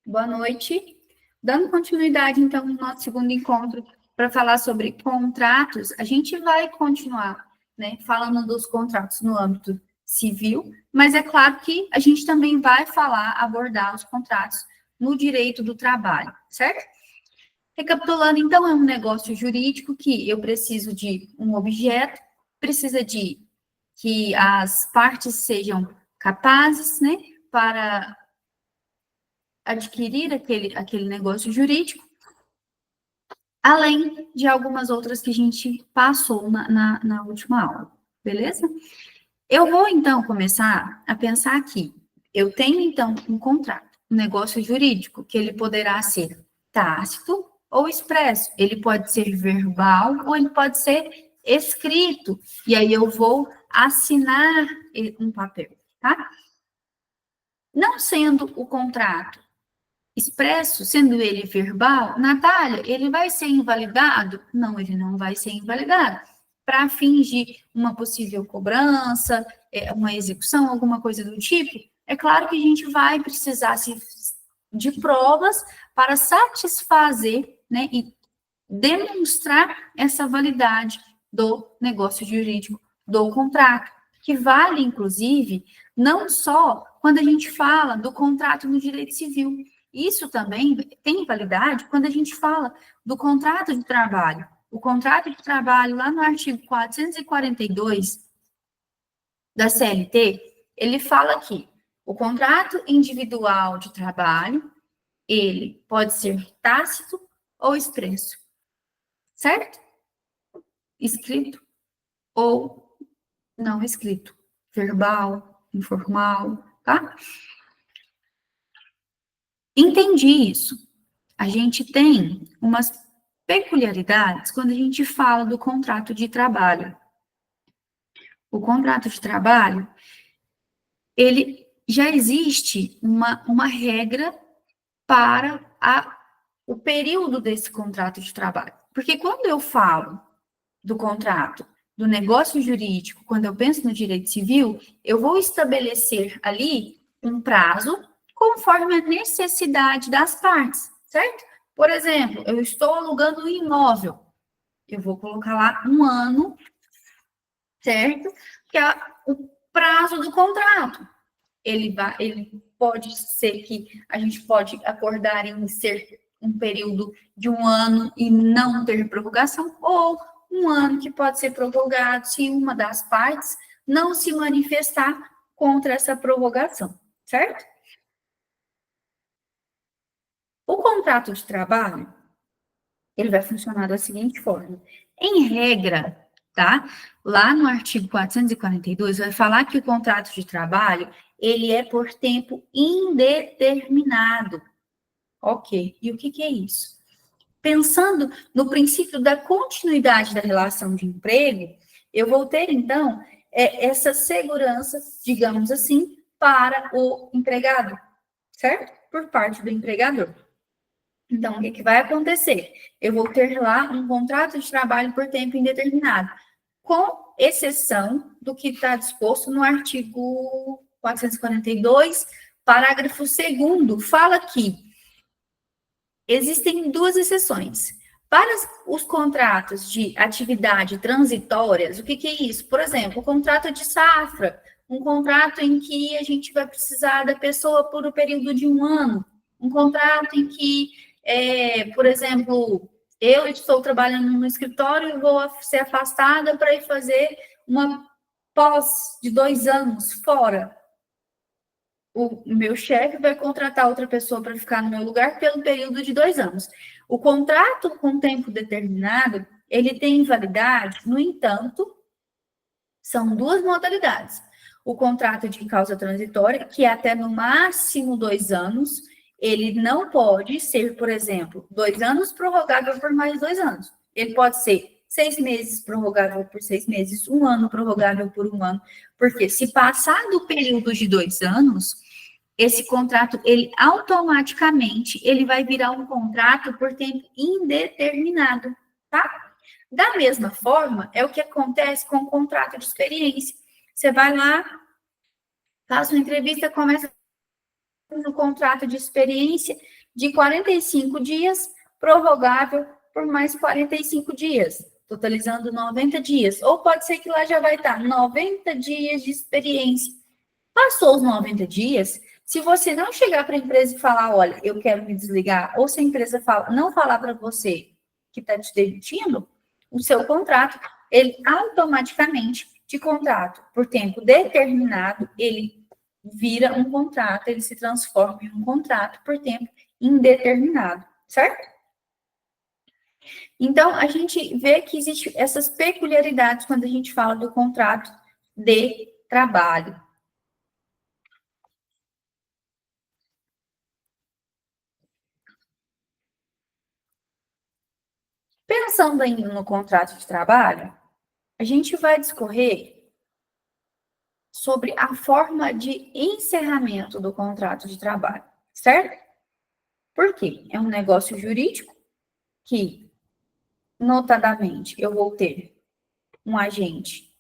Boa noite. Dando continuidade, então, no nosso segundo encontro para falar sobre contratos, a gente vai continuar, né, falando dos contratos no âmbito civil, mas é claro que a gente também vai abordar os contratos no direito do trabalho, certo? Recapitulando, então, é um negócio jurídico que eu preciso de um objeto, precisa de que as partes sejam capazes, né, para adquirir aquele negócio jurídico, além de algumas outras que a gente passou na última aula, beleza? Eu vou, então, começar a pensar aqui. Eu tenho, então, um contrato, um negócio jurídico, que ele poderá ser tácito ou expresso. Ele pode ser verbal ou ele pode ser escrito. E aí eu vou assinar um papel, tá? Não sendo o contrato expresso, sendo ele verbal, Natália, ele vai ser invalidado? Não, ele não vai ser invalidado. Para fins de uma possível cobrança, uma execução, alguma coisa do tipo, é claro que a gente vai precisar de provas para satisfazer, né, e demonstrar essa validade do negócio jurídico, do contrato, que vale, inclusive, não só quando a gente fala do contrato no direito civil. Isso também tem validade quando a gente fala do contrato de trabalho. O contrato de trabalho, lá no artigo 442 da CLT, ele fala que o contrato individual de trabalho, ele pode ser tácito ou expresso, certo? Escrito ou não escrito, verbal, informal, tá? Entendi isso. A gente tem umas peculiaridades quando a gente fala do contrato de trabalho. O contrato de trabalho, ele já existe uma regra para o período desse contrato de trabalho. Porque quando eu falo do contrato, do negócio jurídico, quando eu penso no direito civil, eu vou estabelecer ali um prazo conforme a necessidade das partes, certo? Por exemplo, eu estou alugando um imóvel, eu vou colocar lá 1 ano, certo? Que é o prazo do contrato. Ele pode ser que a gente pode acordar em ser um período de 1 ano e não ter prorrogação, ou 1 ano que pode ser prorrogado se uma das partes não se manifestar contra essa prorrogação, certo? O contrato de trabalho, ele vai funcionar da seguinte forma. Em regra, tá? Lá no artigo 442, vai falar que o contrato de trabalho, ele é por tempo indeterminado. Ok, e o que é isso? Pensando no princípio da continuidade da relação de emprego, eu vou ter, então, essa segurança, digamos assim, para o empregado, certo? Por parte do empregador. Então, o que vai acontecer? Eu vou ter lá um contrato de trabalho por tempo indeterminado, com exceção do que está disposto no artigo 442, parágrafo 2º, fala que existem 2 exceções. Para os contratos de atividade transitórias, o que é isso? Por exemplo, o contrato de safra, um contrato em que a gente vai precisar da pessoa por um período de 1 ano, um contrato em que, por exemplo, eu estou trabalhando no escritório e vou ser afastada para ir fazer uma pós de 2 anos fora. O meu chefe vai contratar outra pessoa para ficar no meu lugar pelo período de 2 anos. O contrato com tempo determinado, ele tem validade, no entanto, são 2 modalidades. O contrato de causa transitória, que é até no máximo 2 anos, ele não pode ser, por exemplo, 2 anos prorrogável por mais 2 anos. Ele pode ser 6 meses prorrogável por 6 meses, 1 ano prorrogável por 1 ano, porque se passar do período de 2 anos, esse contrato, ele automaticamente, ele vai virar um contrato por tempo indeterminado, tá? Da mesma forma, é o que acontece com o contrato de experiência. Você vai lá, faz uma entrevista, começa no contrato de experiência de 45 dias, prorrogável por mais 45 dias, totalizando 90 dias. Ou pode ser que lá já vai estar 90 dias de experiência. Passou os 90 dias, se você não chegar para a empresa e falar, olha, eu quero me desligar, ou se a empresa não falar para você que está te demitindo, o seu contrato, ele automaticamente te contrato por tempo determinado, ele vira um contrato, ele se transforma em um contrato por tempo indeterminado, certo? Então, a gente vê que existem essas peculiaridades quando a gente fala do contrato de trabalho. Pensando no contrato de trabalho, a gente vai discorrer sobre a forma de encerramento do contrato de trabalho, certo? Por quê? É um negócio jurídico que, notadamente, eu vou ter um agente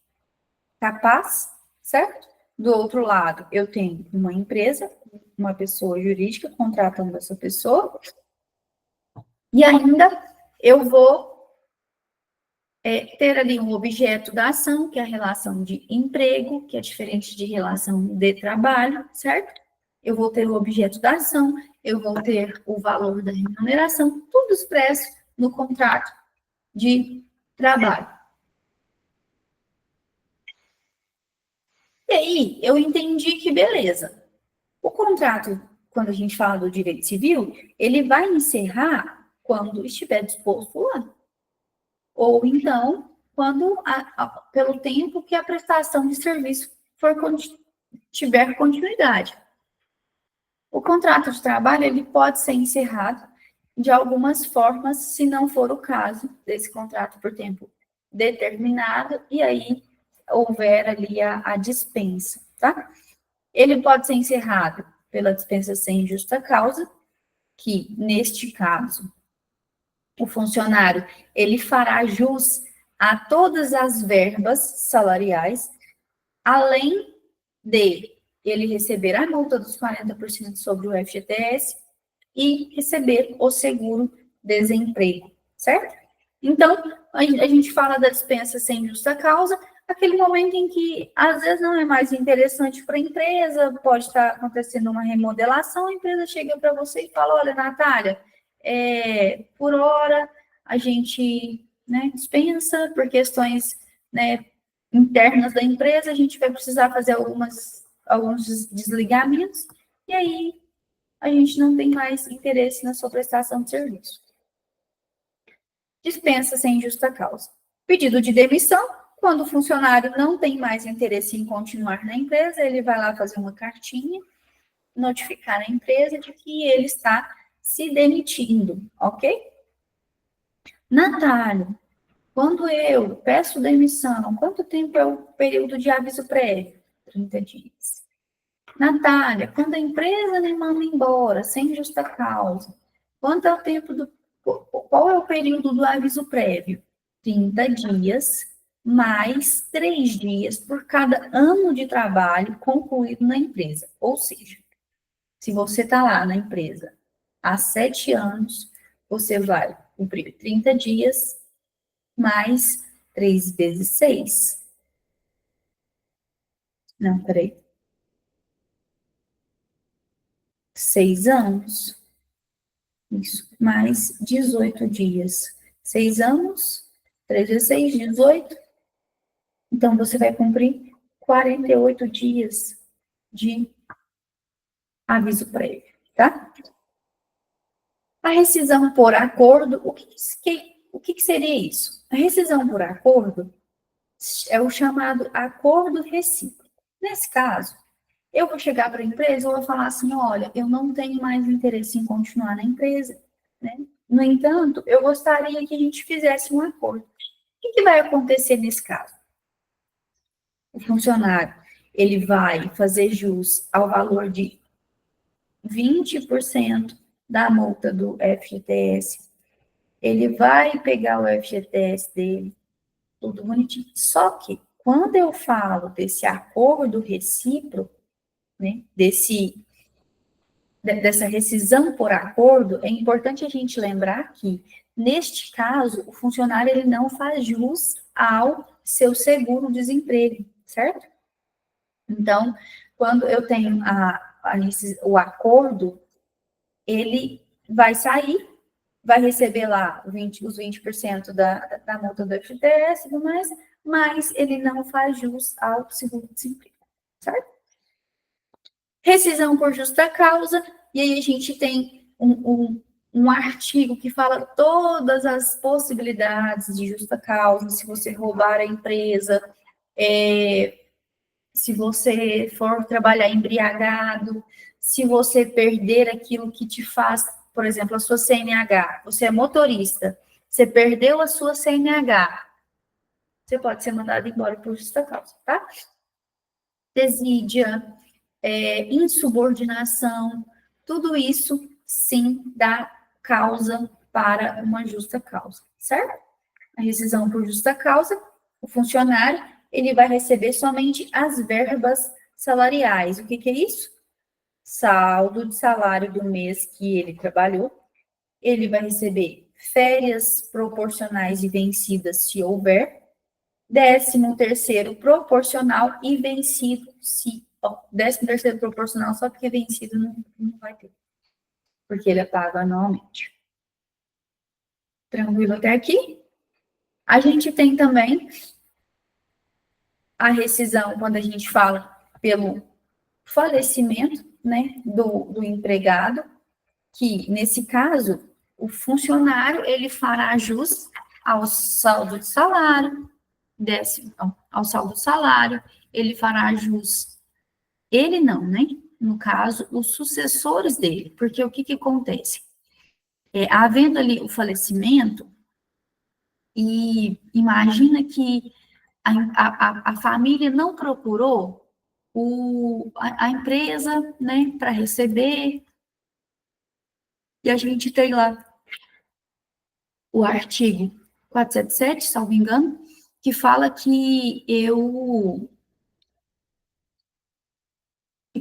capaz, certo? Do outro lado, eu tenho uma empresa, uma pessoa jurídica contratando essa pessoa, e ainda eu vou ter ali um objeto da ação, que é a relação de emprego, que é diferente de relação de trabalho, certo? Eu vou ter o objeto da ação, eu vou ter o valor da remuneração, tudo expresso no contrato de trabalho. E aí, eu entendi que beleza. O contrato, quando a gente fala do direito civil, ele vai encerrar quando estiver disposto lá. Ou então, quando pelo tempo que a prestação de serviço tiver continuidade. O contrato de trabalho ele pode ser encerrado de algumas formas, se não for o caso desse contrato por tempo determinado, e aí houver ali a dispensa, tá? Ele pode ser encerrado pela dispensa sem justa causa, que, neste caso, o funcionário ele fará jus a todas as verbas salariais, além de ele receber a multa dos 40% sobre o FGTS e receber o seguro-desemprego, certo? Então, a gente fala da dispensa sem justa causa, aquele momento em que, às vezes, não é mais interessante para a empresa, pode estar acontecendo uma remodelação, a empresa chega para você e fala, olha, Natália, por hora a gente dispensa por questões internas da empresa, a gente vai precisar fazer alguns desligamentos, e aí a gente não tem mais interesse na sua prestação de serviço. Dispensa sem justa causa. Pedido de demissão, quando o funcionário não tem mais interesse em continuar na empresa, ele vai lá fazer uma cartinha, notificar a empresa de que ele está se demitindo, ok? Natália, quando eu peço demissão, quanto tempo é o período de aviso prévio? 30 dias. Natália, quando a empresa me manda embora sem justa causa, quanto é o tempo qual é o período do aviso prévio? 30 dias, mais 3 dias por cada ano de trabalho concluído na empresa. Ou seja, se você está lá na empresa há 7 anos, você vai cumprir 30 dias, mais 3 vezes 6. Não, peraí. 6 anos. Isso, mais 18 dias. 6 anos, 3 vezes 6, 18. Então, você vai cumprir 48 dias de aviso prévio, tá? A rescisão por acordo, o que seria isso? A rescisão por acordo é o chamado acordo recíproco. Nesse caso, eu vou chegar para a empresa e vou falar assim, olha, eu não tenho mais interesse em continuar na empresa, né? No entanto, eu gostaria que a gente fizesse um acordo. O que vai acontecer nesse caso? O funcionário, ele vai fazer jus ao valor de 20% da multa do FGTS, ele vai pegar o FGTS dele, tudo bonitinho. Só que, quando eu falo desse acordo recíproco, né, desse dessa rescisão por acordo, é importante a gente lembrar que, neste caso, o funcionário ele não faz jus ao seu seguro-desemprego, certo? Então, quando eu tenho o acordo, ele vai sair, vai receber lá os 20% da multa do FGTS e tudo mais, mas ele não faz jus ao seguro-desemprego, certo? Rescisão por justa causa, e aí a gente tem um artigo que fala todas as possibilidades de justa causa, se você roubar a empresa, se você for trabalhar embriagado, se você perder aquilo que te faz, por exemplo, a sua CNH, você é motorista, você perdeu a sua CNH, você pode ser mandado embora por justa causa, tá? Desídia, insubordinação, tudo isso, sim, dá causa para uma justa causa, certo? A rescisão por justa causa, o funcionário, ele vai receber somente as verbas salariais. O que é isso? Saldo de salário do mês que ele trabalhou. Ele vai receber férias proporcionais e vencidas, se houver. 13º proporcional e vencido, se... 13º proporcional só porque vencido não vai ter. Porque ele é pago anualmente. Tranquilo até aqui? A gente tem também a rescisão, quando a gente fala pelo falecimento, né, do empregado, que, nesse caso, o funcionário, ele fará jus ao saldo de salário, ao saldo de salário, ele fará jus, ele não, né, no caso, os sucessores dele, porque o que acontece? Havendo ali o falecimento, e imagina que a família não procurou a empresa, né, para receber, e a gente tem lá o artigo 477, salvo engano, que fala que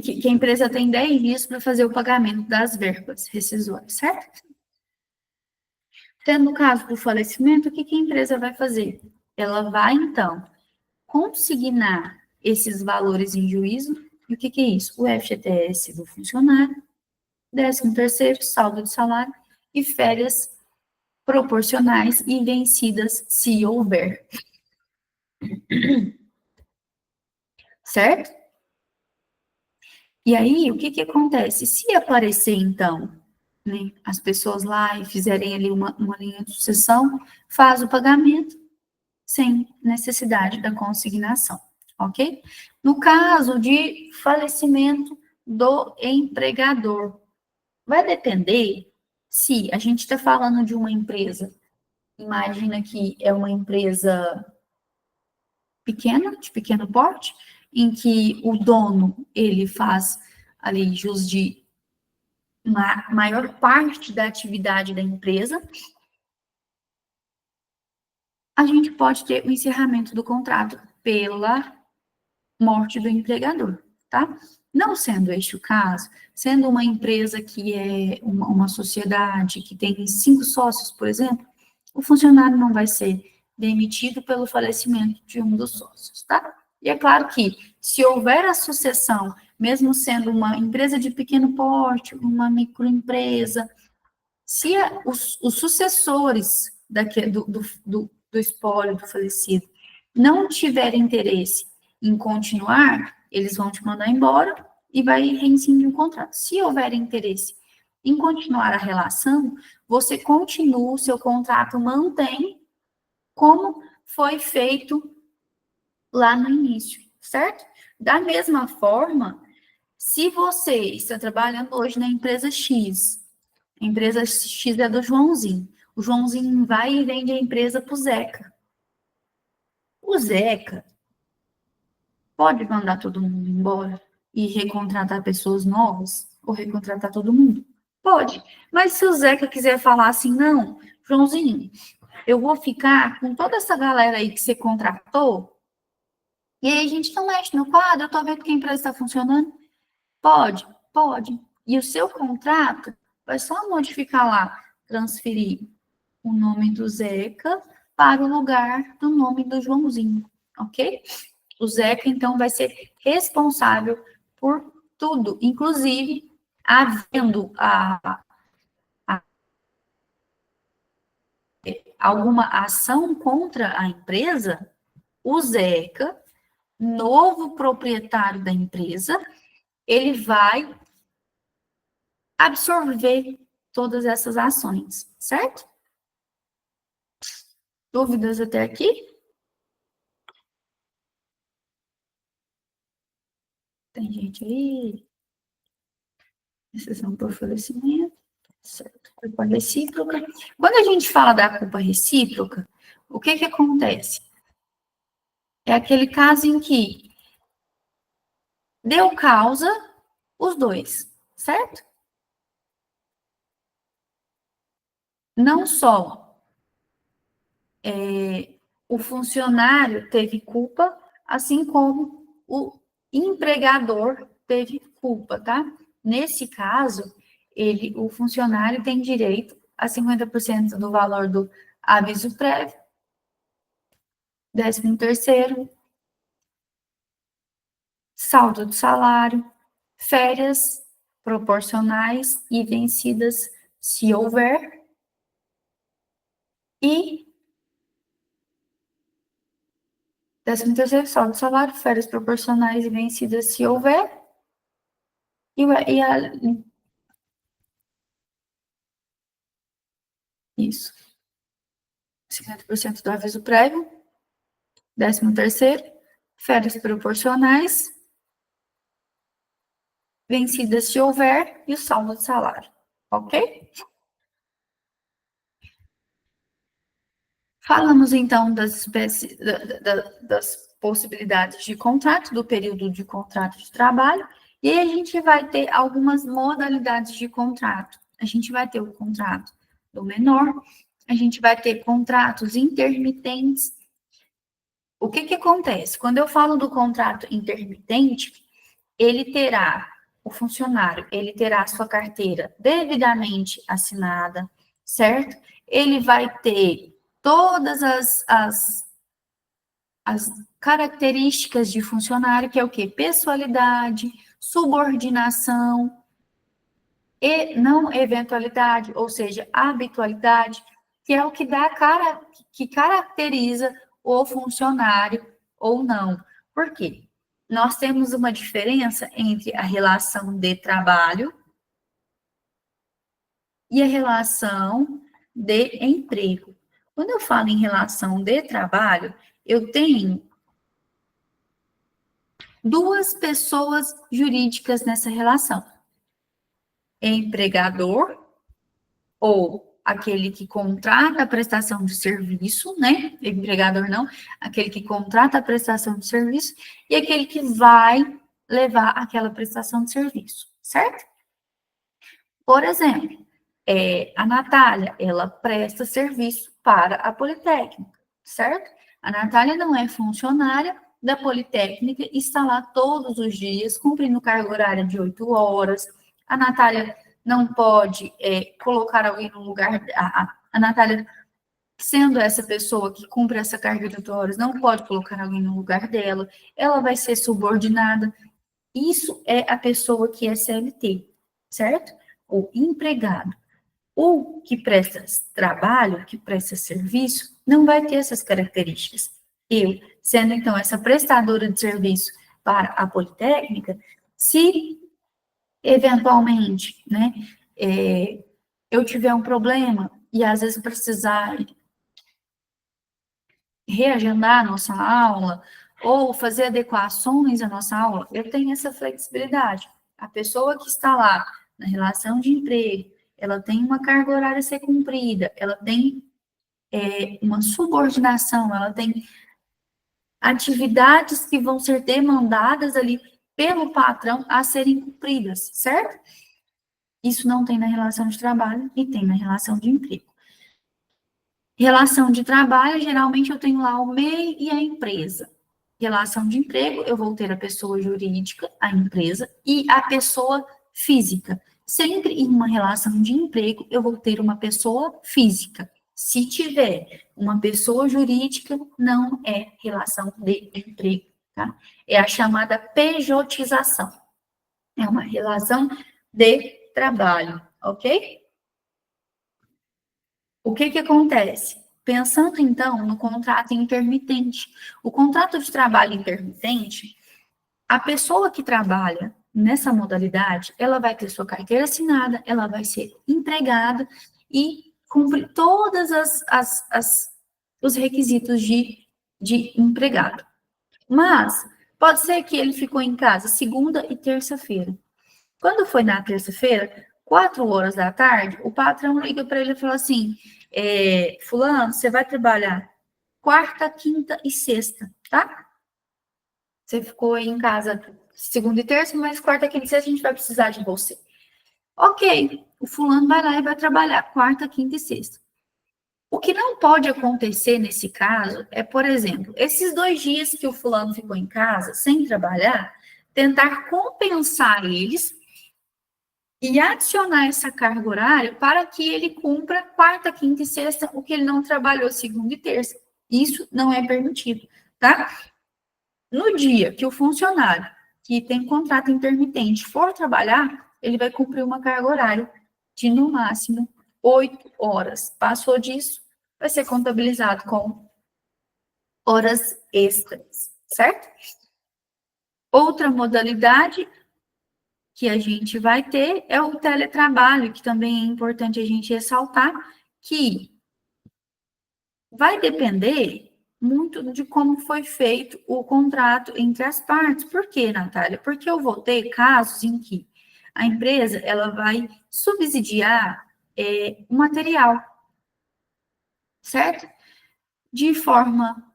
que a empresa tem 10 dias para fazer o pagamento das verbas rescisórias, certo? Tendo no caso do falecimento, o que a empresa vai fazer? Ela vai, então, consignar esses valores em juízo. E o que é isso? O FGTS do funcionário, 13º saldo de salário e férias proporcionais e vencidas, se houver. Certo? E aí, o que acontece? Se aparecer, então, né, as pessoas lá e fizerem ali uma linha de sucessão, faz o pagamento sem necessidade da consignação, ok? No caso de falecimento do empregador, vai depender se a gente está falando de uma empresa, imagina que é uma empresa pequena, de pequeno porte, em que o dono, ele faz ali jus de maior parte da atividade da empresa, a gente pode ter o encerramento do contrato pela morte do empregador, tá? Não sendo este o caso, sendo uma empresa que é uma sociedade que tem 5 sócios, por exemplo, o funcionário não vai ser demitido pelo falecimento de um dos sócios, tá? E é claro que, se houver a sucessão, mesmo sendo uma empresa de pequeno porte, uma microempresa, se os sucessores do espólio do falecido não tiverem interesse em continuar, eles vão te mandar embora e vai reincidir o contrato. Se houver interesse em continuar a relação, você continua, o seu contrato mantém como foi feito lá no início, certo? Da mesma forma, se você está trabalhando hoje na empresa X, a empresa X é do Joãozinho, o Joãozinho vai e vende a empresa para o Zeca. O Zeca pode mandar todo mundo embora e recontratar pessoas novas? Ou recontratar todo mundo? Pode. Mas se o Zeca quiser falar assim, não, Joãozinho, eu vou ficar com toda essa galera aí que você contratou, e aí a gente não mexe no quadro, eu tô vendo que a empresa está funcionando? Pode, pode. E o seu contrato vai só modificar lá, transferir o nome do Zeca para o lugar do nome do Joãozinho, ok? O Zeca, então, vai ser responsável por tudo, inclusive havendo alguma ação contra a empresa, o Zeca, novo proprietário da empresa, ele vai absorver todas essas ações, certo? Dúvidas até aqui? Tem gente aí? Exceção por falecimento, certo? Culpa recíproca. Quando a gente fala da culpa recíproca, o que que acontece? É aquele caso em que deu causa os dois, certo? Não só o funcionário teve culpa, assim como o empregador teve culpa, tá? Nesse caso, o funcionário tem direito a 50% do valor do aviso prévio, 13º, saldo do salário, férias proporcionais e vencidas, se houver, e 13º, saldo do salário, férias proporcionais e vencidas, se houver, isso, 50% do aviso prévio, 13º, férias proporcionais, vencidas se houver, e o saldo de salário, ok? Falamos, então, das espécies, das possibilidades de contrato, do período de contrato de trabalho, e aí a gente vai ter algumas modalidades de contrato. A gente vai ter o contrato do menor, a gente vai ter contratos intermitentes. O que que acontece? Quando eu falo do contrato intermitente, o funcionário, ele terá a sua carteira devidamente assinada, certo? Ele vai ter todas as características de funcionário, que é o quê? Pessoalidade, subordinação, e não eventualidade, ou seja, habitualidade, que é o que que caracteriza o funcionário ou não. Por quê? Nós temos uma diferença entre a relação de trabalho e a relação de emprego. Quando eu falo em relação de trabalho, eu tenho duas pessoas jurídicas nessa relação: empregador, ou aquele que contrata a prestação de serviço, né? Empregador não, aquele que contrata a prestação de serviço, e aquele que vai levar aquela prestação de serviço, certo? Por exemplo, a Natália, ela presta serviço para a Politécnica, certo? A Natália não é funcionária da Politécnica, está lá todos os dias, cumprindo carga horária de 8 horas. A Natália não pode colocar alguém no lugar. A Natália, sendo essa pessoa que cumpre essa carga de 8 horas, não pode colocar alguém no lugar dela. Ela vai ser subordinada. Isso é a pessoa que é CLT, certo? O empregado. O que presta trabalho, que presta serviço, não vai ter essas características. Eu, sendo então essa prestadora de serviço para a Politécnica, se eventualmente, né, eu tiver um problema e às vezes precisar reagendar a nossa aula ou fazer adequações à nossa aula, eu tenho essa flexibilidade. A pessoa que está lá na relação de emprego, ela tem uma carga horária a ser cumprida, ela tem uma subordinação, ela tem atividades que vão ser demandadas ali pelo patrão a serem cumpridas, certo? Isso não tem na relação de trabalho e tem na relação de emprego. Relação de trabalho, geralmente eu tenho lá o MEI e a empresa. Relação de emprego, eu vou ter a pessoa jurídica, a empresa, e a pessoa física, Sempre em uma relação de emprego, eu vou ter uma pessoa física. Se tiver uma pessoa jurídica, não é relação de emprego, tá? É a chamada pejotização. É uma relação de trabalho, ok? O que que acontece? Pensando, então, no contrato intermitente. O contrato de trabalho intermitente, a pessoa que trabalha nessa modalidade, ela vai ter sua carteira assinada, ela vai ser empregada e cumprir todas os requisitos de empregado. Mas pode ser que ele ficou em casa segunda e terça-feira. Quando foi na terça-feira, 4 horas da tarde, o patrão liga para ele e fala assim: fulano, você vai trabalhar quarta, quinta e sexta, tá? Você ficou aí em casa segunda e terça, mas quarta, quinta e sexta a gente vai precisar de você. Ok, o fulano vai lá e vai trabalhar quarta, quinta e sexta. O que não pode acontecer nesse caso é, por exemplo, esses 2 dias que o fulano ficou em casa sem trabalhar, tentar compensar eles e adicionar essa carga horária para que ele cumpra quarta, quinta e sexta, o que ele não trabalhou segunda e terça. Isso não é permitido, tá? No dia que o funcionário que tem contrato intermitente for trabalhar, ele vai cumprir uma carga horária de, no máximo, 8 horas. Passou disso, vai ser contabilizado com horas extras, certo? Outra modalidade que a gente vai ter é o teletrabalho, que também é importante a gente ressaltar, que vai depender muito de como foi feito o contrato entre as partes. Por quê, Natália? Porque eu vou ter casos em que a empresa ela vai subsidiar o material, certo? De forma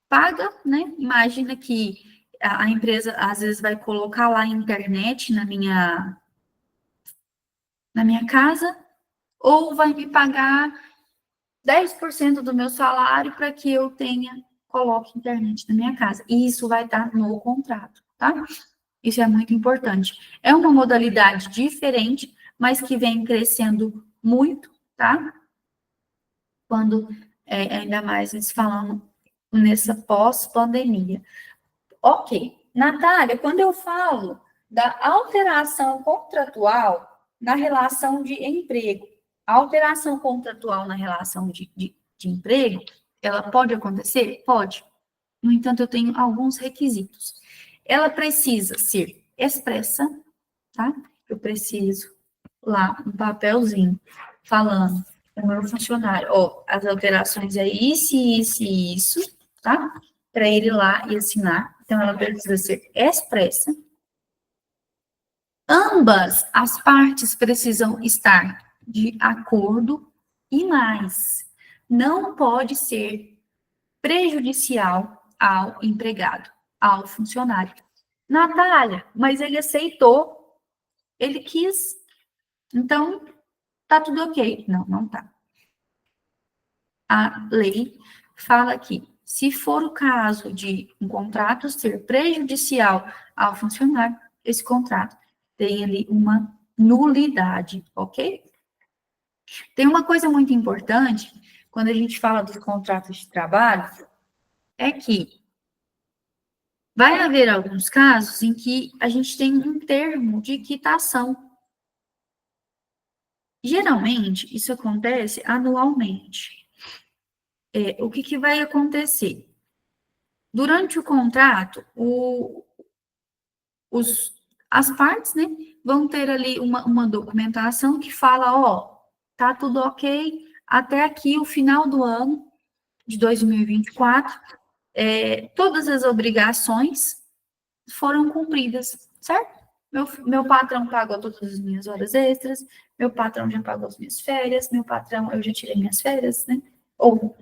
paga, né? Imagina que a empresa às vezes vai colocar lá a internet na minha casa, ou vai me pagar 10% do meu salário para que eu coloque internet na minha casa. E isso vai estar no contrato, tá? Isso é muito importante. É uma modalidade diferente, mas que vem crescendo muito, tá? Quando, ainda mais eles falando nessa pós-pandemia. Ok. Natália, quando eu falo da alteração contratual na relação de emprego, a alteração contratual na relação de emprego, ela pode acontecer? Pode. No entanto, eu tenho alguns requisitos. Ela precisa ser expressa, tá? Eu preciso lá um papelzinho falando o meu funcionário, ó, as alterações é isso, isso e isso, tá? Para ele ir lá e assinar. Então, ela precisa ser expressa. Ambas as partes precisam estar de acordo e mais, não pode ser prejudicial ao empregado, ao funcionário. Natália, mas ele aceitou, ele quis, então tá tudo ok. Não, não tá. A lei fala que, se for o caso de um contrato ser prejudicial ao funcionário, esse contrato tem ali uma nulidade, ok? Tem uma coisa muito importante, quando a gente fala dos contratos de trabalho, é que vai haver alguns casos em que a gente tem um termo de quitação. Geralmente, isso acontece anualmente. O que vai acontecer? Durante o contrato, as partes, né, vão ter ali uma documentação que fala, ó, tá tudo ok, até aqui o final do ano de 2024, todas as obrigações foram cumpridas, certo? Meu patrão pagou todas as minhas horas extras, meu patrão já pagou as minhas férias, meu patrão, eu já tirei minhas férias, né? Ou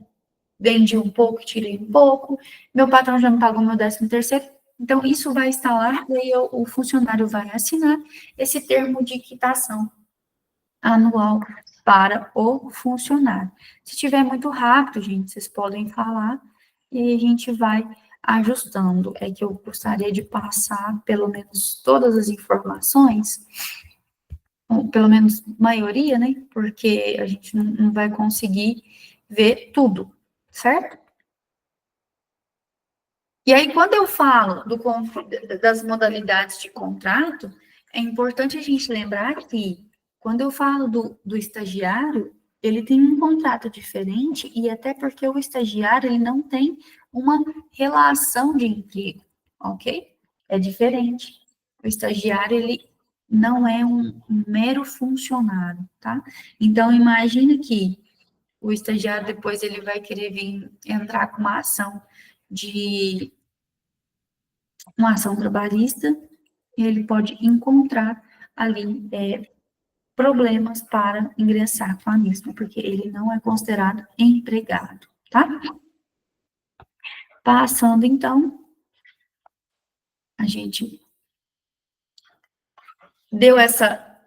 vendi um pouco, tirei um pouco, meu patrão já me pagou meu 13º. Então, isso vai estar lá, e aí o funcionário vai assinar esse termo de quitação anual para o funcionário. Se tiver muito rápido, gente, vocês podem falar e a gente vai ajustando. É que eu gostaria de passar pelo menos todas as informações ou pelo menos maioria, né? Porque a gente não vai conseguir ver tudo, certo? E aí, quando eu falo das modalidades de contrato, é importante a gente lembrar que, quando eu falo do estagiário, ele tem um contrato diferente, e até porque o estagiário, ele não tem uma relação de emprego, ok? É diferente. O estagiário, ele não é um mero funcionário, tá? Então, imagine que o estagiário, depois, ele vai querer vir entrar com uma ação trabalhista, e ele pode encontrar ali problemas para ingressar com a mesma, porque ele não é considerado empregado, tá? Passando, então, a gente deu essa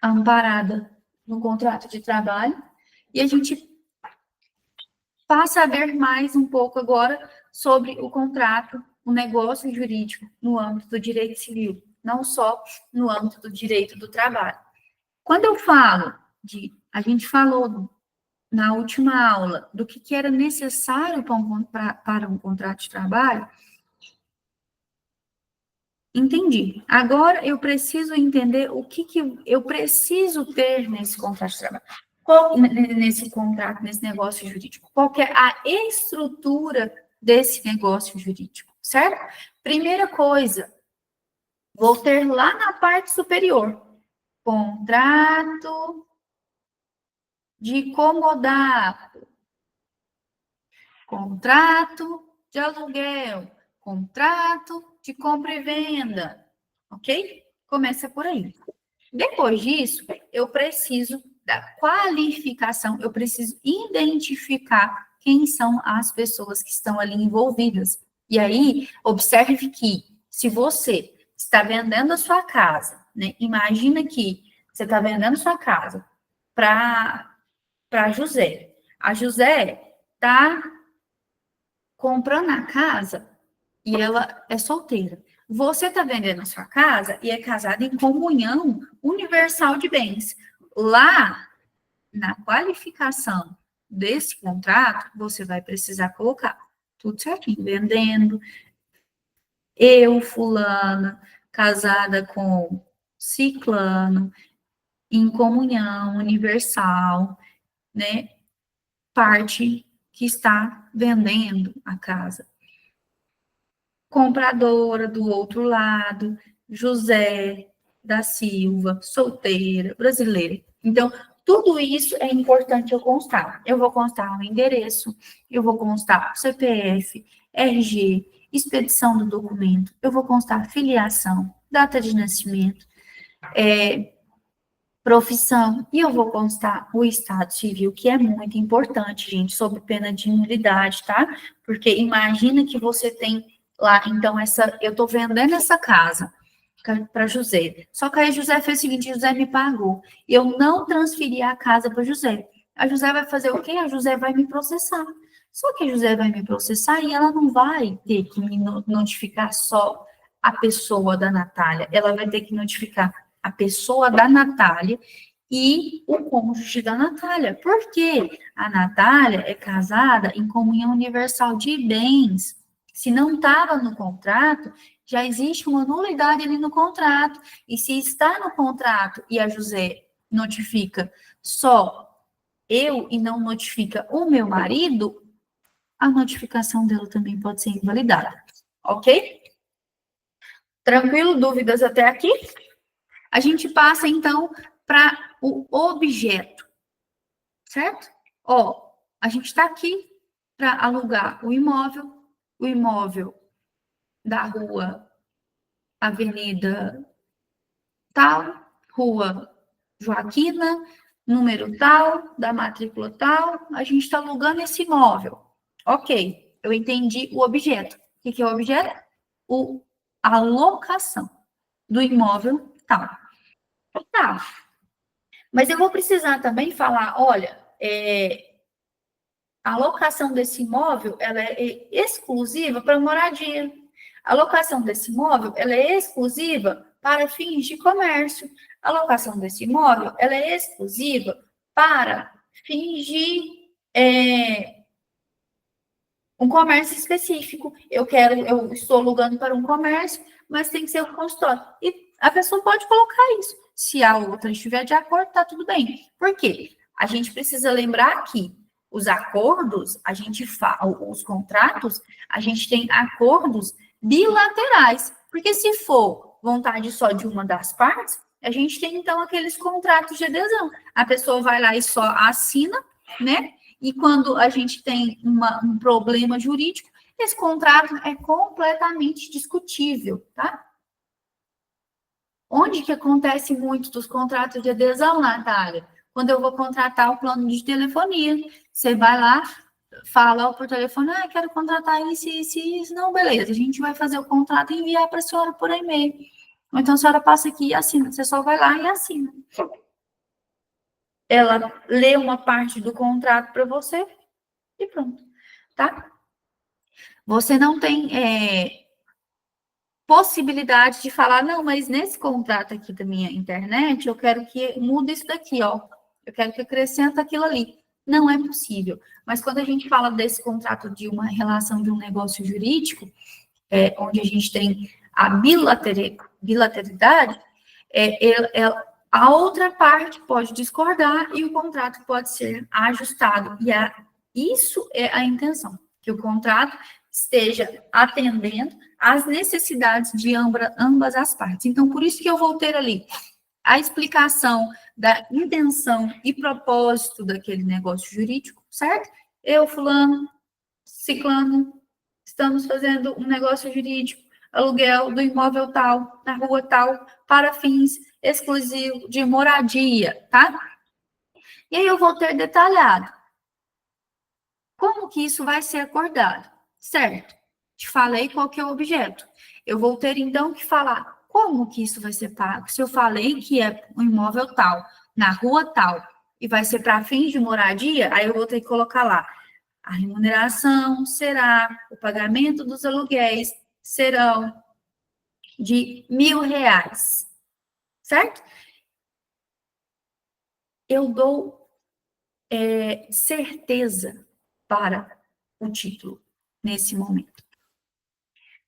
amparada no contrato de trabalho, e a gente passa a ver mais um pouco agora sobre o contrato, o negócio jurídico no âmbito do direito civil, não só no âmbito do direito do trabalho. Quando eu falo a gente falou na última aula do que era necessário para um contrato de trabalho, entendi. Agora eu preciso entender o que eu preciso ter nesse contrato de trabalho. Nesse contrato, nesse negócio jurídico? Qual que é a estrutura desse negócio jurídico, certo? Primeira coisa, vou ter lá na parte superior, contrato de comodato, contrato de aluguel, contrato de compra e venda, ok? Começa por aí. Depois disso, eu preciso da qualificação, eu preciso identificar quem são as pessoas que estão ali envolvidas. E aí, observe que, se você está vendendo a sua casa, né? Imagina que você está vendendo sua casa para José. A José está comprando a casa e ela é solteira. Você está vendendo a sua casa e é casada em comunhão universal de bens. Lá, na qualificação desse contrato, você vai precisar colocar tudo certinho, vendendo, eu, fulana, casada com ciclano, em comunhão universal, né? Parte que está vendendo a casa. Compradora do outro lado, José da Silva, solteira, brasileira. Então, tudo isso é importante eu constar. Eu vou constar o endereço, eu vou constar o CPF, RG, expedição do documento, eu vou constar filiação, data de nascimento, profissão, e eu vou constar o estado civil, que é muito importante, gente, sob pena de nulidade, tá? Porque imagina que você tem lá, então, eu tô vendendo essa casa para José. Só que aí José fez o seguinte, José me pagou. Eu não transferi a casa para José. A José vai fazer o quê? A José vai me processar. Só que a José vai me processar e ela não vai ter que me notificar só a pessoa da Natália. Ela vai ter que notificar a pessoa da Natália e o cônjuge da Natália. Por quê? A Natália é casada em comunhão universal de bens. Se não estava no contrato, já existe uma nulidade ali no contrato. E se está no contrato e a José notifica só eu e não notifica o meu marido, a notificação dela também pode ser invalidada. Ok? Tranquilo? Dúvidas até aqui? A gente passa, então, para o objeto, certo? Ó, a gente está aqui para alugar o imóvel da rua Avenida tal, rua Joaquina, número tal, da matrícula tal, a gente está alugando esse imóvel. Ok, eu entendi o objeto. O que é o objeto? A locação do imóvel tal. Tá, mas eu vou precisar também falar, olha, a locação desse imóvel, ela é exclusiva para moradia. A locação desse imóvel, ela é exclusiva para fins de comércio. A locação desse imóvel, ela é exclusiva para fins de um comércio específico. Eu estou alugando para um comércio, mas tem que ser um consultório. E a pessoa pode colocar isso. Se a outra estiver de acordo, tá tudo bem. Por quê? A gente precisa lembrar que os acordos, os contratos, a gente tem acordos bilaterais. Porque se for vontade só de uma das partes, a gente tem, então, aqueles contratos de adesão. A pessoa vai lá e só assina, né? E quando a gente tem um problema jurídico, esse contrato é completamente discutível, tá? Onde que acontece muito dos contratos de adesão, Natália? Quando eu vou contratar o plano de telefonia, você vai lá, fala por telefone, quero contratar isso, isso, isso. Não, beleza, a gente vai fazer o contrato e enviar para a senhora por e-mail. Ou então a senhora passa aqui e assina. Você só vai lá e assina. Ela lê uma parte do contrato para você e pronto, tá? Você não tem possibilidade de falar, não, mas nesse contrato aqui da minha internet, eu quero que mude isso daqui, ó. Eu quero que acrescente aquilo ali. Não é possível. Mas quando a gente fala desse contrato de uma relação de um negócio jurídico, onde a gente tem a bilateralidade, a outra parte pode discordar e o contrato pode ser ajustado. E isso é a intenção, que o contrato esteja atendendo às necessidades de ambas as partes. Então, por isso que eu vou ter ali a explicação da intenção e propósito daquele negócio jurídico, certo? Eu, fulano, ciclano, estamos fazendo um negócio jurídico, aluguel do imóvel tal, na rua tal, para fins exclusivos de moradia, tá? E aí eu vou ter detalhado como que isso vai ser acordado, certo? Te falei qual que é o objeto. Eu vou ter, então, que falar como que isso vai ser pago. Se eu falei que é um imóvel tal, na rua tal, e vai ser para fins de moradia, aí eu vou ter que colocar lá. A remuneração será, o pagamento dos aluguéis serão de R$ 1.000, certo? Eu dou certeza para o título nesse momento.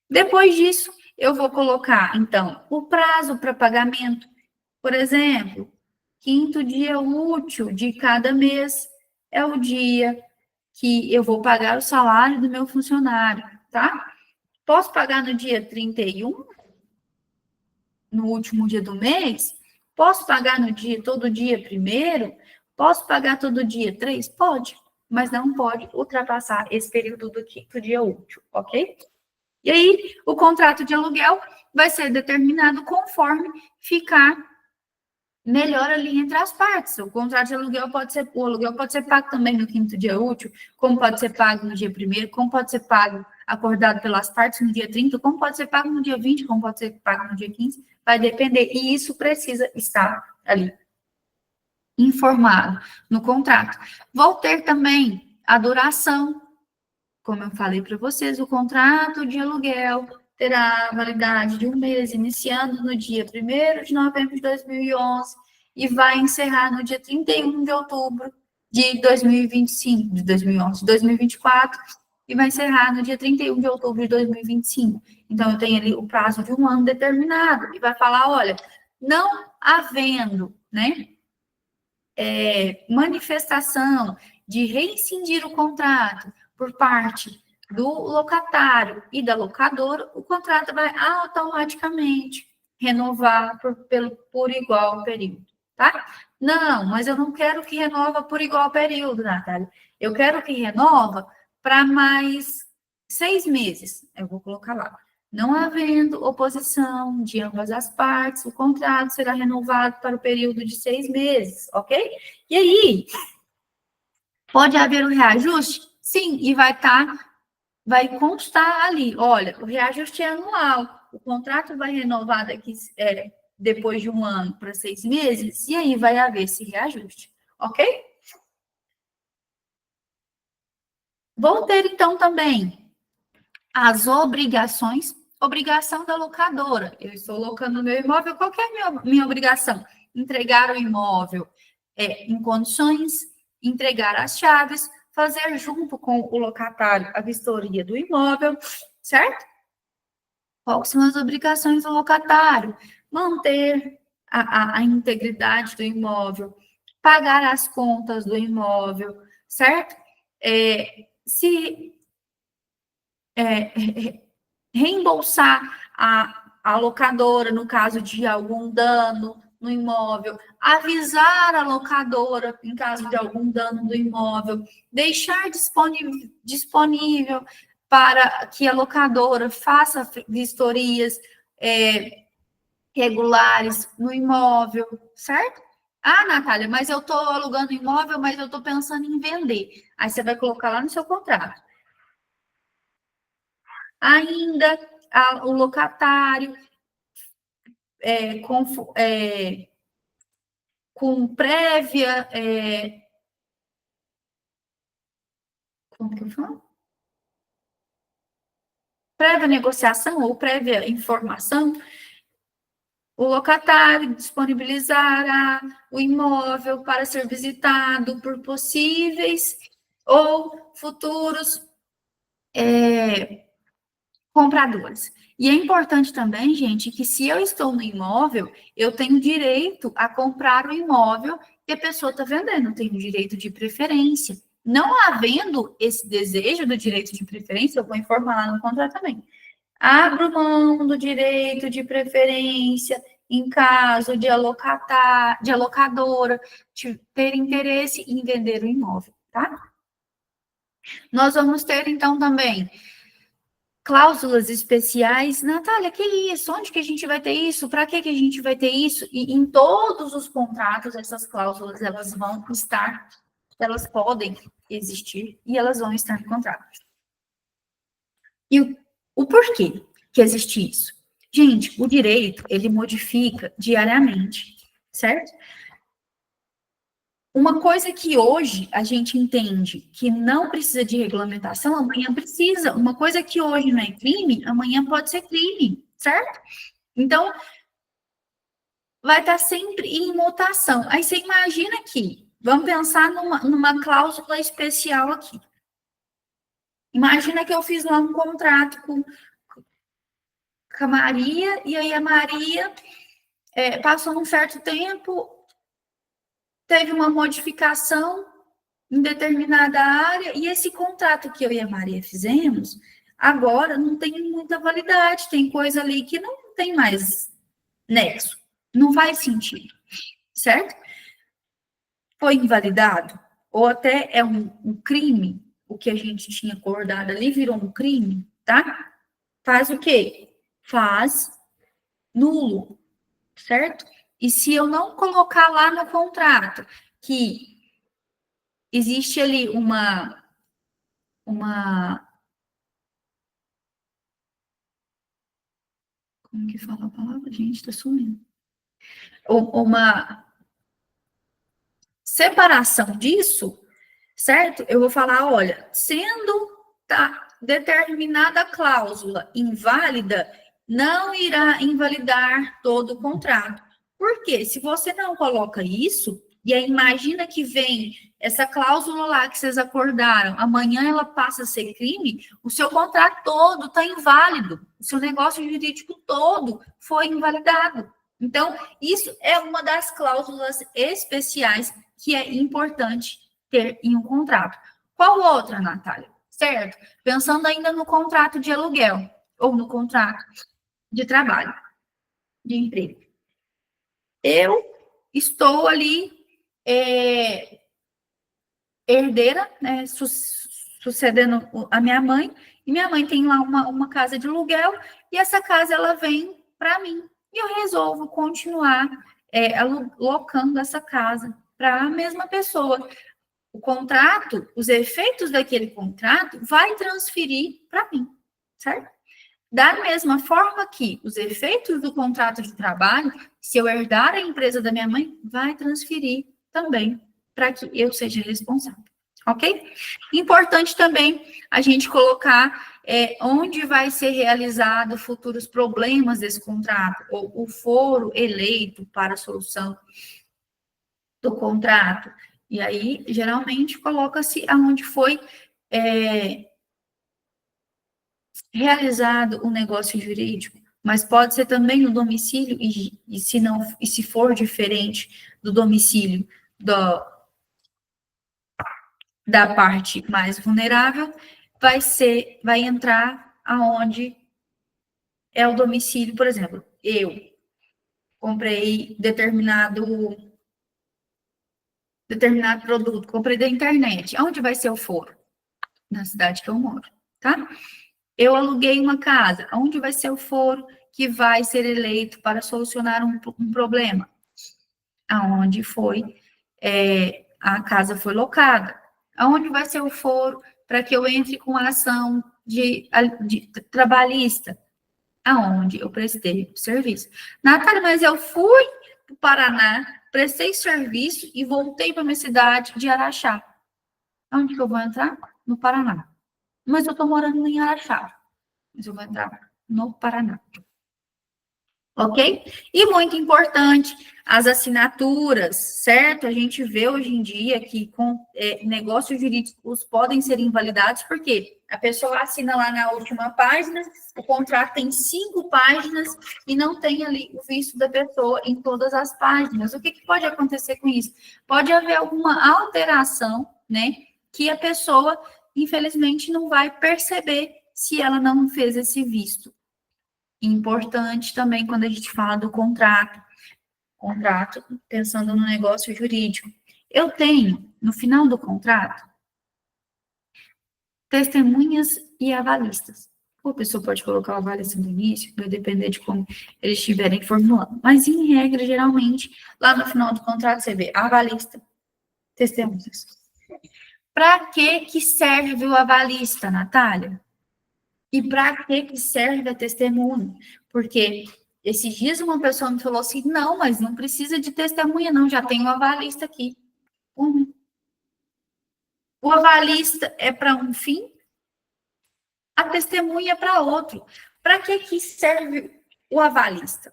Depois disso, eu vou colocar, então, o prazo para pagamento. Por exemplo, 5º dia útil de cada mês é o dia que eu vou pagar o salário do meu funcionário, tá? Posso pagar no dia 31, no último dia do mês? Posso pagar todo dia 1º? Posso pagar todo dia 3? Pode, mas não pode ultrapassar esse período do 5º dia útil, ok? E aí, o contrato de aluguel vai ser determinado conforme ficar melhor ali entre as partes. O contrato de aluguel o aluguel pode ser pago também no 5º dia útil, como pode ser pago no dia 1º, como pode ser pago acordado pelas partes no dia 30, como pode ser pago no dia 20, como pode ser pago no dia 15, vai depender. E isso precisa estar ali informado no contrato. Vou ter também a duração. Como eu falei para vocês, o contrato de aluguel terá validade de 1 mês, iniciando no dia 1º de novembro de 2011 e vai encerrar no dia 31 de outubro de 2025, de 2011, de 2024, e vai encerrar no dia 31 de outubro de 2025. Então, eu tenho ali o prazo de 1 ano determinado, e vai falar, olha, não havendo, né, manifestação de rescindir o contrato por parte do locatário e da locadora, o contrato vai automaticamente renovar por igual período, tá? Não, mas eu não quero que renova por igual período, Natália. Eu quero que renova para mais 6 meses. Eu vou colocar lá. Não havendo oposição de ambas as partes, o contrato será renovado para o período de 6 meses, ok? E aí, pode haver um reajuste? Sim, e vai constar ali, olha, o reajuste é anual, o contrato vai renovar depois de 1 ano para 6 meses, e aí vai haver esse reajuste, ok? Vão ter, então, também as obrigações Obrigação da locadora. Eu estou locando meu imóvel, qual que é a minha obrigação? Entregar o imóvel em condições, entregar as chaves, fazer junto com o locatário a vistoria do imóvel, certo? Quais são as obrigações do locatário? Manter a integridade do imóvel, pagar as contas do imóvel, certo? Se reembolsar a locadora no caso de algum dano no imóvel, avisar a locadora em caso de algum dano do imóvel, deixar disponível para que a locadora faça vistorias regulares no imóvel, certo? Ah, Natália, mas eu estou alugando imóvel, mas eu estou pensando em vender. Aí você vai colocar lá no seu contrato. Ainda o locatário com prévia. Como que eu falo? Prévia negociação ou prévia informação, o locatário disponibilizará o imóvel para ser visitado por possíveis ou futuros compradores. E é importante também, gente, que se eu estou no imóvel, eu tenho direito a comprar o imóvel que a pessoa está vendendo, eu tenho direito de preferência. Não havendo esse desejo do direito de preferência, eu vou informar lá no contrato também. Abro mão do direito de preferência em caso de alocadora ter interesse em vender o imóvel, tá? Nós vamos ter, então, também cláusulas especiais. Natália, que isso? Onde que a gente vai ter isso? Para que a gente vai ter isso? E em todos os contratos, essas cláusulas, elas vão estar, elas podem existir e elas vão estar no contrato. E o porquê que existe isso? Gente, o direito, ele modifica diariamente, certo? Uma coisa que hoje a gente entende que não precisa de regulamentação, amanhã precisa. Uma coisa que hoje não é crime, amanhã pode ser crime, certo? Então, vai estar sempre em mutação. Aí você imagina aqui, vamos pensar numa cláusula especial aqui. Imagina que eu fiz lá um contrato com a Maria, e aí a Maria passou um certo tempo, teve uma modificação em determinada área, e esse contrato que eu e a Maria fizemos, agora não tem muita validade, tem coisa ali que não tem mais nexo, não faz sentido, certo? Foi invalidado, ou até é um crime, o que a gente tinha acordado ali virou um crime, tá? Faz o quê? Faz nulo, certo? E se eu não colocar lá no contrato que existe ali uma como que fala a palavra? Gente, tá sumindo. Uma separação disso, certo? Eu vou falar, olha, sendo determinada cláusula inválida, não irá invalidar todo o contrato. Por quê? Se você não coloca isso, e aí imagina que vem essa cláusula lá que vocês acordaram, amanhã ela passa a ser crime, o seu contrato todo está inválido, o seu negócio jurídico todo foi invalidado. Então, isso é uma das cláusulas especiais que é importante ter em um contrato. Qual outra, Natália? Certo? Pensando ainda no contrato de aluguel ou no contrato de trabalho, de emprego. Eu estou ali herdeira, né, sucedendo a minha mãe, e minha mãe tem lá uma casa de aluguel, e essa casa ela vem para mim. E eu resolvo continuar alocando essa casa para a mesma pessoa. O contrato, os efeitos daquele contrato vai transferir para mim, certo? Da mesma forma que os efeitos do contrato de trabalho, se eu herdar a empresa da minha mãe, vai transferir também para que eu seja responsável, ok? Importante também a gente colocar onde vai ser realizado futuros problemas desse contrato, ou o foro eleito para a solução do contrato. E aí, geralmente, coloca-se aonde foi realizado o negócio jurídico, mas pode ser também no domicílio, e se for diferente do domicílio da parte mais vulnerável, vai entrar aonde é o domicílio, por exemplo, eu comprei determinado produto, comprei da internet. Onde vai ser o foro? Na cidade que eu moro, tá? Eu aluguei uma casa. Onde vai ser o foro que vai ser eleito para solucionar um problema? Aonde a casa foi locada. Aonde vai ser o foro para que eu entre com a ação de trabalhista? Aonde eu prestei serviço. Natália, mas eu fui para o Paraná, prestei serviço e voltei para minha cidade de Araxá. Onde que eu vou entrar? No Paraná. Mas eu estou morando em Araxá. Mas eu vou entrar no Paraná. Ok? E muito importante, as assinaturas, certo? A gente vê hoje em dia que negócios jurídicos podem ser invalidados, porque a pessoa assina lá na última página, o contrato tem 5 páginas e não tem ali o visto da pessoa em todas as páginas. O que pode acontecer com isso? Pode haver alguma alteração, né? Que a pessoa, infelizmente, não vai perceber se ela não fez esse visto. Importante também quando a gente fala do contrato, pensando no negócio jurídico. Eu tenho, no final do contrato, testemunhas e avalistas. A pessoa pode colocar o avalista no início, vai depender de como eles estiverem formulando. Mas, em regra, geralmente, lá no final do contrato, você vê avalista, testemunhas. Para que serve o avalista, Natália? E para que serve a testemunha? Porque esses dias uma pessoa me falou assim, não, mas não precisa de testemunha, não, já tem um avalista aqui. O avalista é para um fim, a testemunha é para outro. Para que serve o avalista?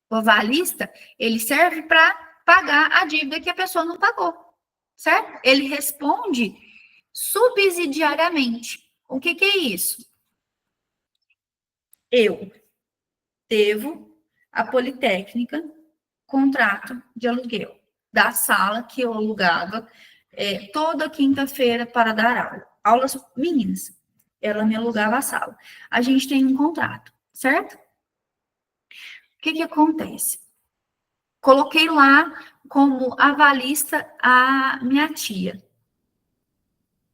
O avalista, ele serve para pagar a dívida que a pessoa não pagou, certo? Ele responde subsidiariamente. O que é isso? Eu devo à Politécnica contrato de aluguel da sala que eu alugava toda quinta-feira para dar aulas minhas. Ela me alugava a sala. A gente tem um contrato, certo? O que acontece? Coloquei lá como avalista a minha tia.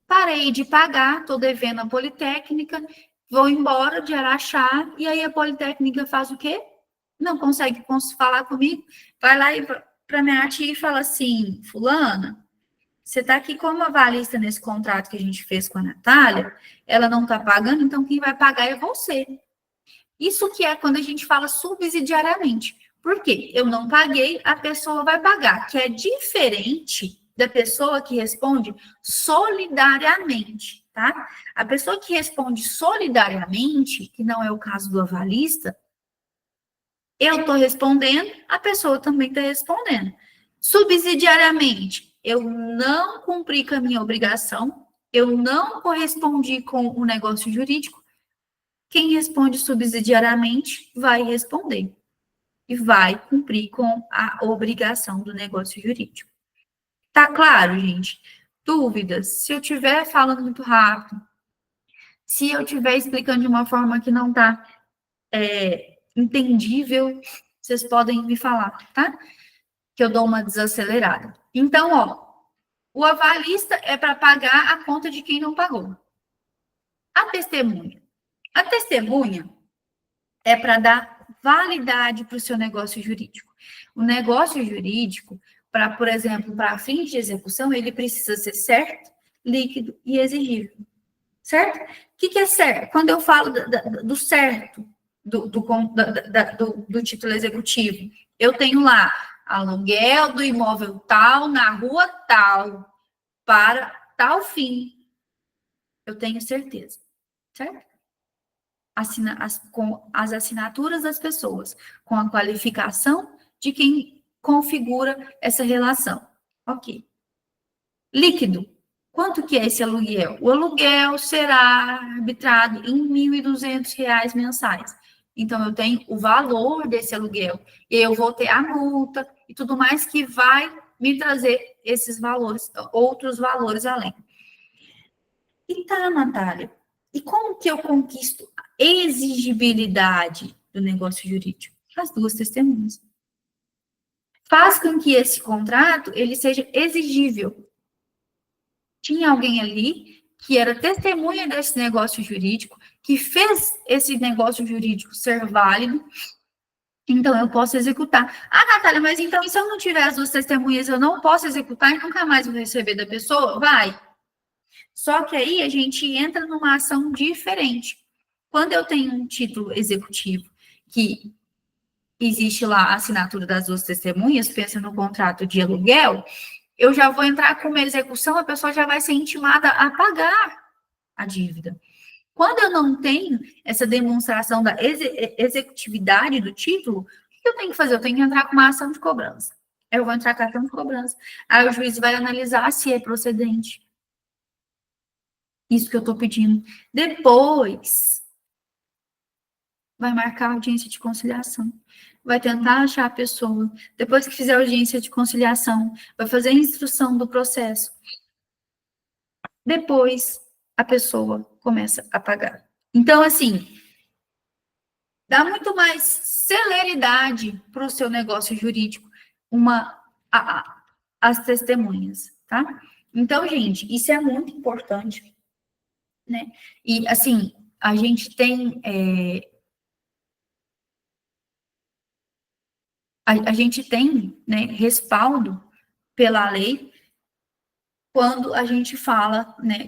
Parei de pagar, estou devendo a Politécnica, vou embora de Araxá, e aí a Politécnica faz o quê? Não consegue falar comigo, vai lá para minha tia e fala assim, fulana, você está aqui como avalista nesse contrato que a gente fez com a Natália, ela não está pagando, então quem vai pagar é você. Isso que é quando a gente fala subsidiariamente. Por quê? Eu não paguei, a pessoa vai pagar, que é diferente da pessoa que responde solidariamente, tá? A pessoa que responde solidariamente, que não é o caso do avalista, eu estou respondendo, a pessoa também está respondendo. Subsidiariamente, eu não cumpri com a minha obrigação, eu não correspondi com o negócio jurídico, quem responde subsidiariamente vai responder e vai cumprir com a obrigação do negócio jurídico. Tá claro, gente? Dúvidas? Se eu estiver falando muito rápido, se eu estiver explicando de uma forma que não está entendível, vocês podem me falar, tá? Que eu dou uma desacelerada. Então, ó, o avalista é para pagar a conta de quem não pagou. A testemunha. A testemunha é para dar validade para o seu negócio jurídico. O negócio jurídico, por exemplo, para fins de execução, ele precisa ser certo, líquido e exigível. Certo? O que é certo? Quando eu falo do certo do título executivo, eu tenho lá aluguel do imóvel tal, na rua tal, para tal fim. Eu tenho certeza. certo? Com as assinaturas das pessoas, com a qualificação de quem configura essa relação. Ok. Líquido. Quanto que é esse aluguel? O aluguel será arbitrado em R$ 1.200 mensais. Então, eu tenho o valor desse aluguel. E eu vou ter a multa e tudo mais que vai me trazer esses valores, outros valores além. E tá, Natália, e como que eu conquisto a exigibilidade do negócio jurídico? As duas testemunhas. Faz com que esse contrato ele seja exigível. Tinha alguém ali que era testemunha desse negócio jurídico, que fez esse negócio jurídico ser válido, então eu posso executar. Ah, Natália, mas então se eu não tiver as duas testemunhas, eu não posso executar e nunca mais vou receber da pessoa? Vai. Só que aí a gente entra numa ação diferente. Quando eu tenho um título executivo que existe lá a assinatura das duas testemunhas, pensa no contrato de aluguel, eu já vou entrar com uma execução, a pessoa já vai ser intimada a pagar a dívida. Quando eu não tenho essa demonstração da executividade do título, o que eu tenho que fazer? Eu tenho que entrar com uma ação de cobrança. Eu vou entrar com a ação de cobrança. Aí o juiz vai analisar se é procedente. Isso que eu estou pedindo. Depois, vai marcar a audiência de conciliação. Vai tentar achar a pessoa. Depois que fizer a audiência de conciliação, vai fazer a instrução do processo. Depois, a pessoa começa a pagar. Então, assim, dá muito mais celeridade para o seu negócio jurídico as testemunhas, tá? Então, gente, isso é muito importante, né? E, assim, a gente tem... a gente tem, né, respaldo pela lei quando a gente fala, né,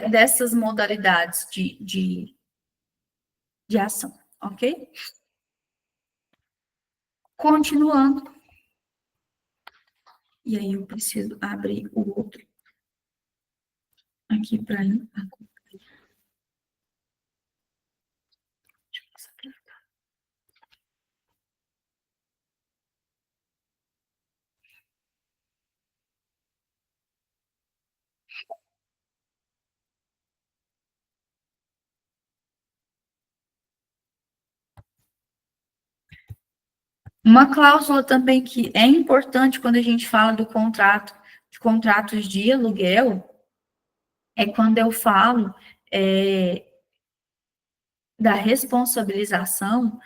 dessas modalidades de ação, ok? Continuando, e aí eu preciso abrir o outro aqui para mim. Uma cláusula também que é importante quando a gente fala do contrato, de contratos de aluguel, é quando eu falo da responsabilização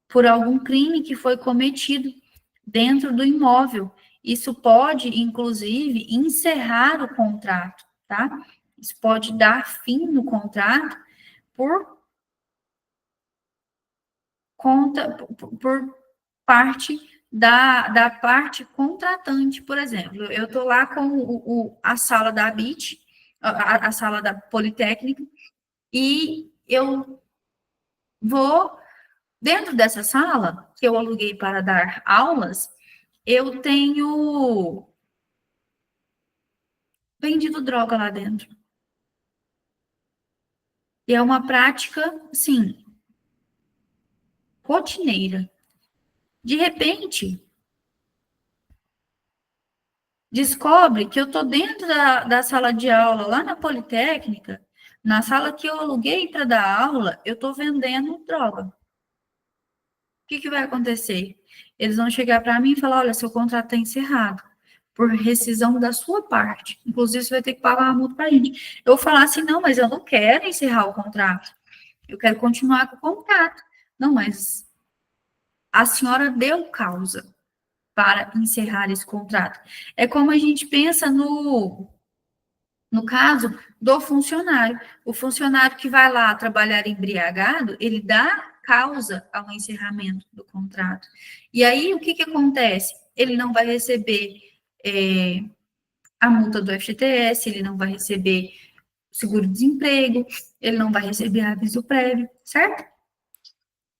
por algum crime que foi cometido dentro do imóvel. Isso pode, inclusive, encerrar o contrato, tá? Isso pode dar fim no contrato por conta, por parte da parte contratante, por exemplo. Eu estou lá com a sala da ABIT, a sala da Politécnica, e eu vou, dentro dessa sala, que eu aluguei para dar aulas, eu tenho vendido droga lá dentro. E é uma prática, assim, rotineira. De repente, descobre que eu estou dentro da sala de aula, lá na Politécnica, na sala que eu aluguei para dar aula, eu estou vendendo droga. O que vai acontecer? Eles vão chegar para mim e falar, olha, seu contrato está encerrado, por rescisão da sua parte. Inclusive, você vai ter que pagar uma multa para a gente. Eu vou falar assim, não, mas eu não quero encerrar o contrato. Eu quero continuar com o contrato. Não, mas a senhora deu causa para encerrar esse contrato. É como a gente pensa no caso do funcionário. O funcionário que vai lá trabalhar embriagado, ele dá causa ao encerramento do contrato. E aí, o que acontece? Ele não vai receber a multa do FGTS, ele não vai receber seguro-desemprego, ele não vai receber aviso prévio, certo?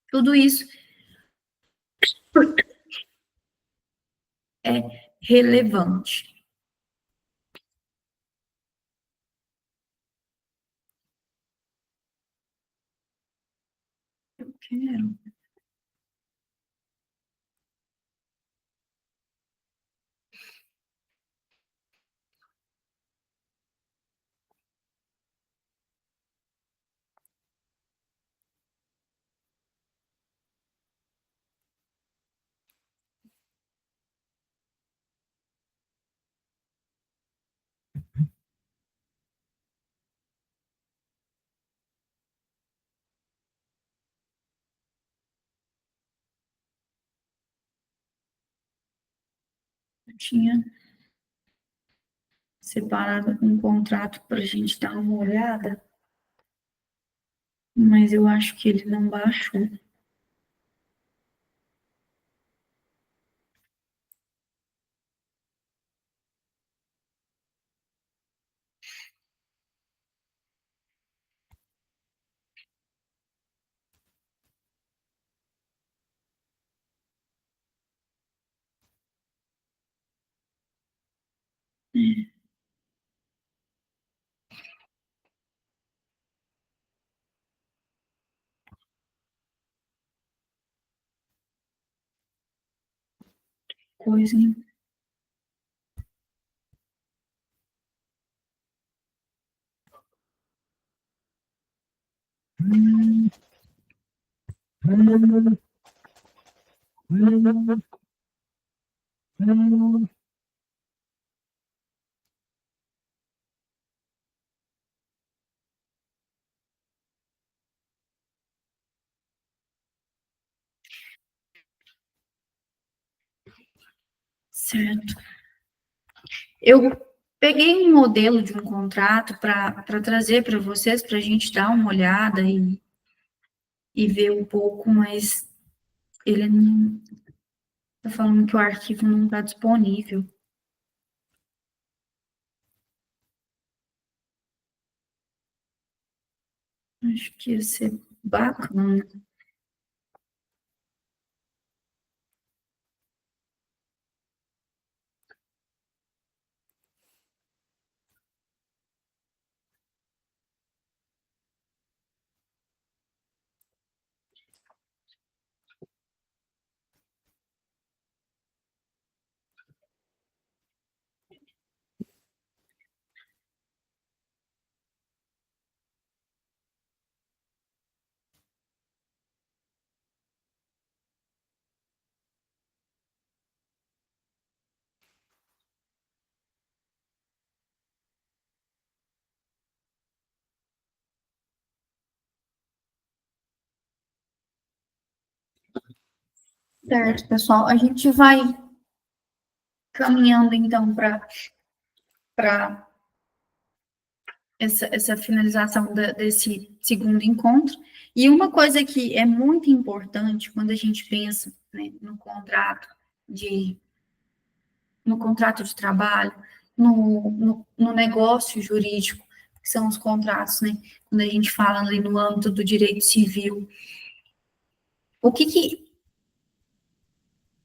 Tudo isso é relevante. Quero. Eu tinha separado um contrato para a gente dar uma olhada, mas eu acho que ele não baixou. É, coisa, hein? Certo. Eu peguei um modelo de um contrato para trazer para vocês, para a gente dar uma olhada e ver um pouco, mas ele não está falando que o arquivo não está disponível. Acho que ia ser bacana. Certo, pessoal. A gente vai caminhando, então, para essa finalização desse segundo encontro. E uma coisa que é muito importante quando a gente pensa, né, de, no contrato de trabalho, no negócio jurídico, que são os contratos, né? Quando a gente fala ali no âmbito do direito civil, o que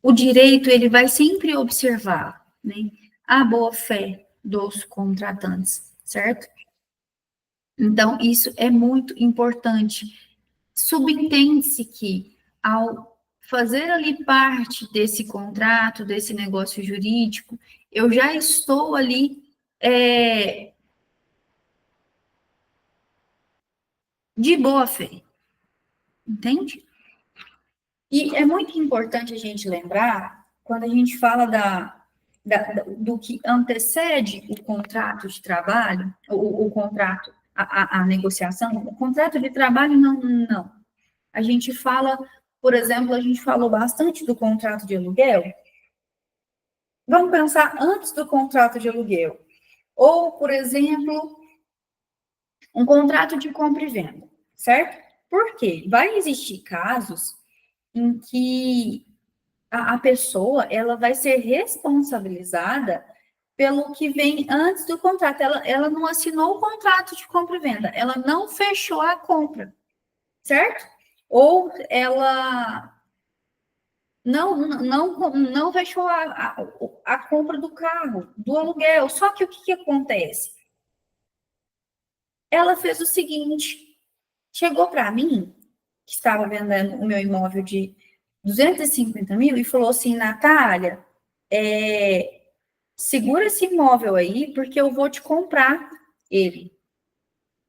o direito ele vai sempre observar, né? A boa-fé dos contratantes, certo? Então, isso é muito importante. Subentende-se que, ao fazer ali parte desse contrato, desse negócio jurídico, eu já estou ali de boa fé, entende? E é muito importante a gente lembrar, quando a gente fala do que antecede o contrato de trabalho, o contrato, a negociação, o contrato de trabalho não. A gente fala, por exemplo, a gente falou bastante do contrato de aluguel. Vamos pensar antes do contrato de aluguel. Ou, por exemplo, um contrato de compra e venda, certo? Por quê? Vai existir casos em que a pessoa ela vai ser responsabilizada pelo que vem antes do contrato. Ela não assinou o contrato de compra e venda, ela não fechou a compra, certo? Ou ela não fechou a compra do carro, do aluguel. Só que o que acontece? Ela fez o seguinte, chegou para mim que estava vendendo o meu imóvel de 250 mil e falou assim, Natália, segura esse imóvel aí, porque eu vou te comprar ele,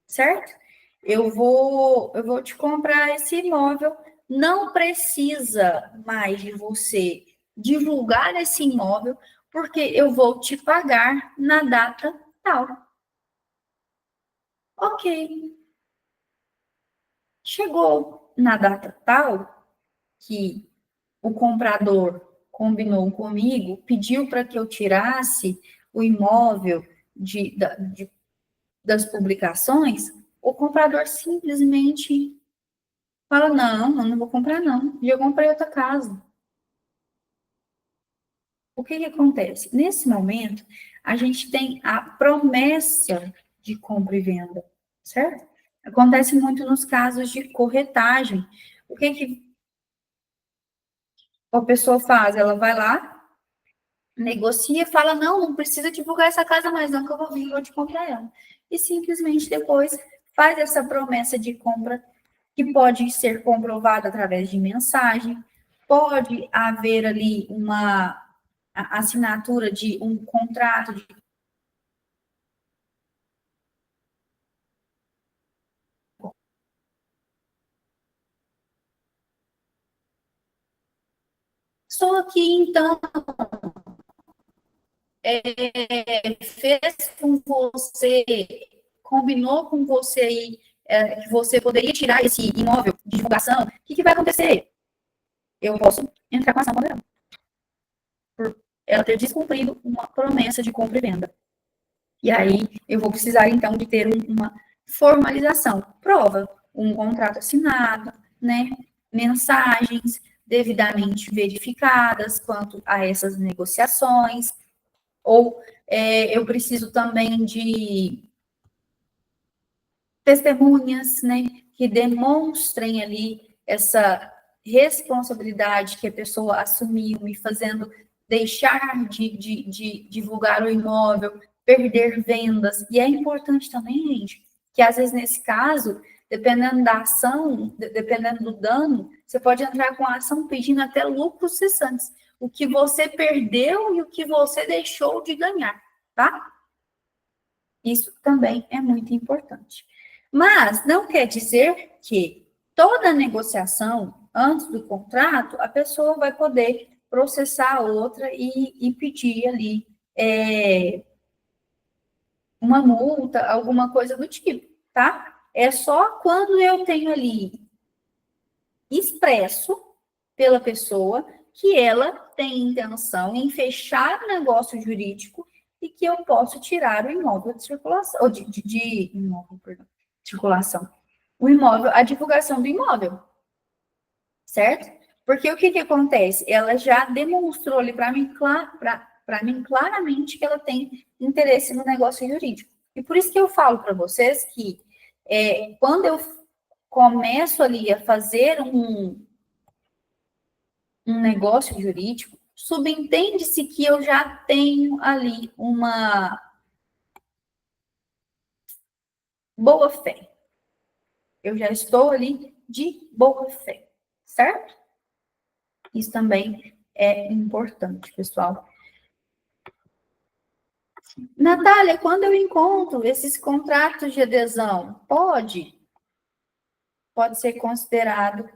certo? Eu vou te comprar esse imóvel, não precisa mais de você divulgar esse imóvel, porque eu vou te pagar na data tal. Ok, chegou na data tal que o comprador combinou comigo, pediu para que eu tirasse o imóvel das publicações, o comprador simplesmente fala, não, eu não vou comprar não, já comprei outra casa. O que acontece? Nesse momento, a gente tem a promessa de compra e venda, certo? Acontece muito nos casos de corretagem. O que a pessoa faz? Ela vai lá, negocia, fala, não precisa divulgar essa casa mais não, que eu vou vir, vou te comprar ela. E simplesmente depois faz essa promessa de compra, que pode ser comprovada através de mensagem, pode haver ali uma assinatura de um contrato de só que, então, fez com você, combinou com você aí, que você poderia tirar esse imóvel de divulgação, o que vai acontecer? Eu posso entrar com ação moderada, por ela ter descumprido uma promessa de compra e venda. E aí, eu vou precisar, então, de ter uma formalização, prova, um contrato assinado, né? Mensagens devidamente verificadas quanto a essas negociações, ou eu preciso também de testemunhas, né, que demonstrem ali essa responsabilidade que a pessoa assumiu, me fazendo deixar de divulgar o imóvel, perder vendas. E é importante também, gente, que às vezes nesse caso, dependendo da ação, dependendo do dano, você pode entrar com a ação pedindo até lucros cessantes, o que você perdeu e o que você deixou de ganhar, tá? Isso também é muito importante. Mas não quer dizer que toda negociação antes do contrato, a pessoa vai poder processar a outra e pedir ali uma multa, alguma coisa do tipo, tá? É só quando eu tenho ali expresso pela pessoa que ela tem intenção em fechar o negócio jurídico e que eu posso tirar o imóvel de circulação, ou de imóvel, perdão, circulação. O imóvel, a divulgação do imóvel, certo? Porque o que acontece? Ela já demonstrou ali para mim, para mim claramente que ela tem interesse no negócio jurídico. E por isso que eu falo para vocês que quando eu começo ali a fazer um negócio jurídico, subentende-se que eu já tenho ali uma boa fé. Eu já estou ali de boa fé, certo? Isso também é importante, pessoal. Natália, quando eu encontro esses contratos de adesão, pode ser considerado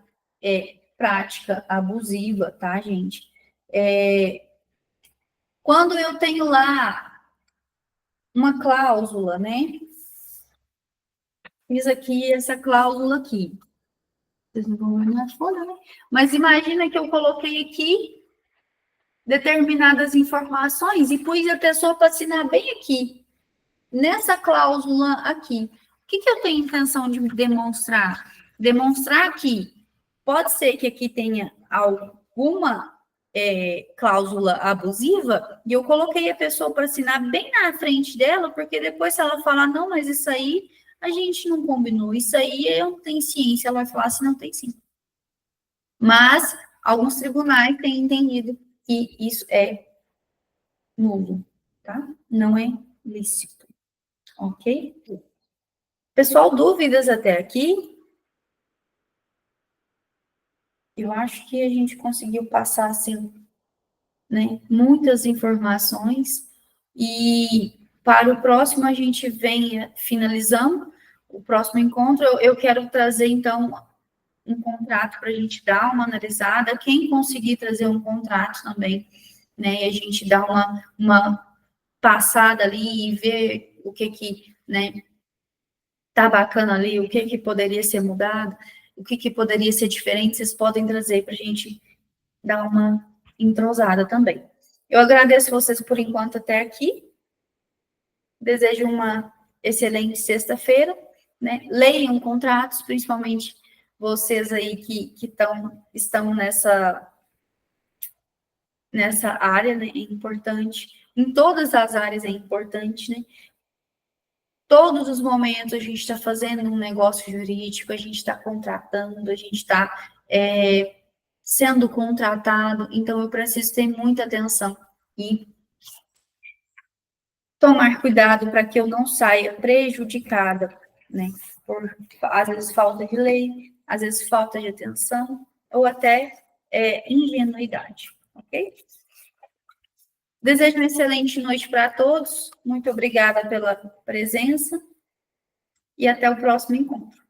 prática abusiva, tá, gente? Quando eu tenho lá uma cláusula, né? Fiz aqui essa cláusula aqui. Vocês não vão ver na folha, né? Mas imagina que eu coloquei aqui determinadas informações e pus a pessoa para assinar bem aqui, nessa cláusula aqui. O que eu tenho intenção de demonstrar? Demonstrar que pode ser que aqui tenha alguma cláusula abusiva e eu coloquei a pessoa para assinar bem na frente dela, porque depois se ela falar, não, mas isso aí a gente não combinou, isso aí eu não tenho ciência, ela vai falar assim, não tem sim. Mas alguns tribunais têm entendido que isso é nulo, tá? Não é lícito, ok? Pessoal, dúvidas até aqui? Eu acho que a gente conseguiu passar, assim, né, muitas informações, e para o próximo a gente venha finalizando o próximo encontro. Eu quero trazer, então, um contrato para a gente dar uma analisada. Quem conseguir trazer um contrato também, né, e a gente dá uma passada ali e ver o que, né, tá bacana ali, o que poderia ser mudado, o que poderia ser diferente, vocês podem trazer para a gente dar uma entrosada também. Eu agradeço vocês por enquanto até aqui. Desejo uma excelente sexta-feira, né? Leiam contratos, principalmente vocês aí que estão nessa área, né? É importante. Em todas as áreas é importante, né? Todos os momentos a gente está fazendo um negócio jurídico, a gente está contratando, a gente está sendo contratado, então eu preciso ter muita atenção e tomar cuidado para que eu não saia prejudicada, né? Por, às vezes, falta de lei, às vezes, falta de atenção, ou até ingenuidade, ok? Desejo uma excelente noite para todos, muito obrigada pela presença, e até o próximo encontro.